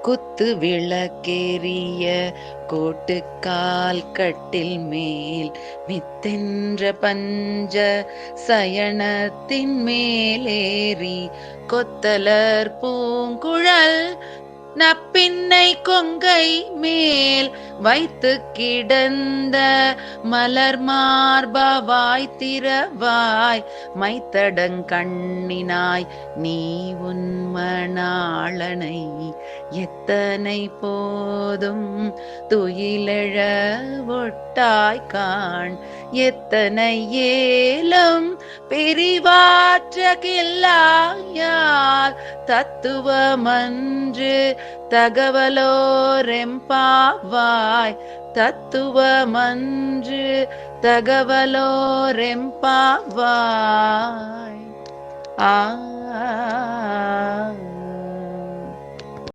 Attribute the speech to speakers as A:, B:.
A: குத்து விளக்கேறிய கோட்டுக்கால் கட்டில் மேல் மித்தென்ற பஞ்ச சயனத்தின் மேலேறி கொத்தலர் பூங்குழல் நப்பின்னை கொங்கை மேல் வைத்து கிடந்த மலர் மார்பா வாய்த்திரவாய் மைத்தடங்கண்ணினாய் நீ உன் மணாளனை எத்தனை போதும் துயிலெழ ஒட்டாய்காண் எத்தனை ஏலும் பிரிவாற்றகில்லாயால் தத்துவமன்று தகவலோரெம்பாவாய் தத்துவமன்று தகவலோரெம்பாவாய்.